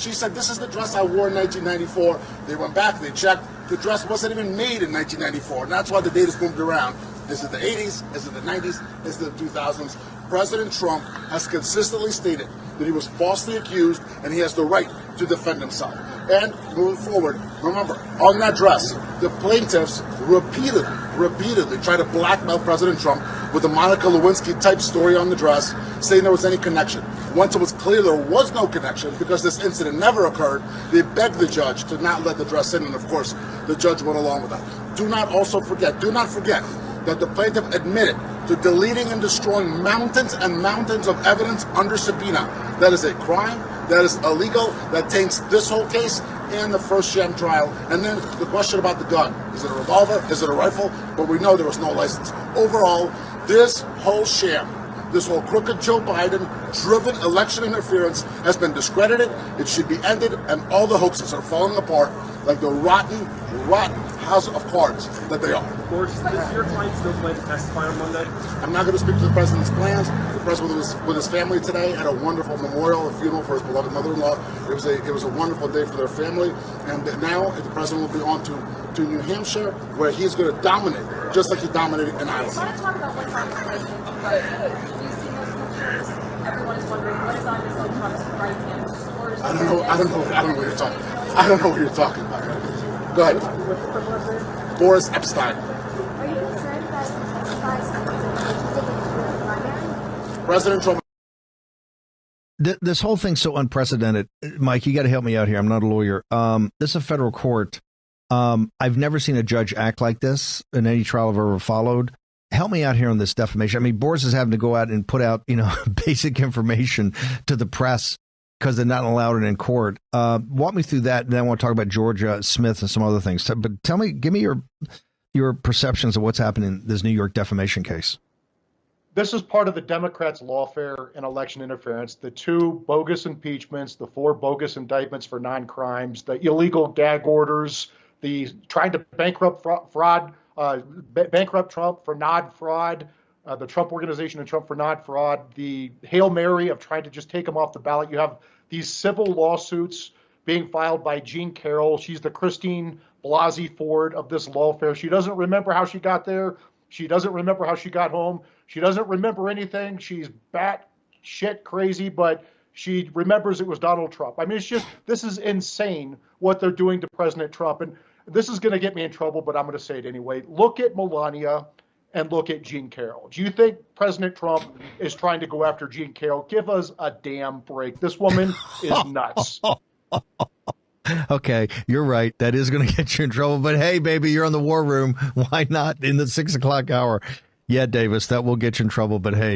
She said, this is the dress I wore in 1994. They went back, they checked. The dress wasn't even made in 1994, and that's why the date is moved around. Is it the 80s? Is it the 90s? Is it the 2000s? President Trump has consistently stated that he was falsely accused and he has the right to defend himself. And moving forward, remember, on that dress, the plaintiffs repeatedly tried to blackmail President Trump with the Monica Lewinsky type story on the dress, saying there was any connection. Once it was clear there was no connection because this incident never occurred, they begged the judge to not let the dress in, and of course, the judge went along with that. Do not forget that the plaintiff admitted to deleting and destroying mountains and mountains of evidence under subpoena. That is a crime, that is illegal, that taints this whole case and the first sham trial. And then the question about the gun. Is it a revolver? Is it a rifle? But we know there was no license. Overall, this whole sham, this whole crooked Joe Biden-driven election interference has been discredited. It should be ended, and all the hoaxes are falling apart like the rotten house of cards that they are. Does your client still plan to testify on Monday? I'm not going to speak to the president's plans. The president was with his family today, had a wonderful memorial, a funeral for his beloved mother-in-law. It was a wonderful day for their family, and now the president will be on to New Hampshire, where he's going to dominate, just like he dominated in Iowa. I want to talk about what's on the president's right. Do you see those pictures? Everyone is wondering what is on Mr. Trump's right hand. I don't know what you're talking. I don't know what you're talking about. Go ahead. Boris Epshteyn. Are you concerned that President Trump? This whole thing's so unprecedented. Mike, you got to help me out here. I'm not a lawyer. This is a federal court. I've never seen a judge act like this in any trial I've ever followed. Help me out here on this defamation. I mean, Boris is having to go out and put out, basic information to the press because they're not allowed it in court. Walk me through that, and then I want to talk about Georgia Smith and some other things. But give me your perceptions of what's happening in this New York defamation case. This is part of the Democrats' lawfare and election interference. The 2 bogus impeachments, the 4 bogus indictments for non-crimes, the illegal gag orders, the trying to bankrupt Trump for nod fraud, the Trump Organization and Trump for nod fraud, the Hail Mary of trying to just take him off the ballot. You have these civil lawsuits being filed by Jean Carroll. She's the Christine Blasey Ford of this lawfare. She doesn't remember how she got there. She doesn't remember how she got home. She doesn't remember anything. She's bat shit crazy, but she remembers it was Donald Trump. I mean, this is insane what they're doing to President Trump. And this is going to get me in trouble, but I'm going to say it anyway. Look at Melania and look at Jean Carroll. Do you think President Trump is trying to go after Jean Carroll? Give us a damn break. This woman is nuts. Okay, you're right. That is going to get you in trouble. But hey, baby, you're on the war room. Why not in the 6 o'clock hour? Yeah, Davis, that will get you in trouble. But hey,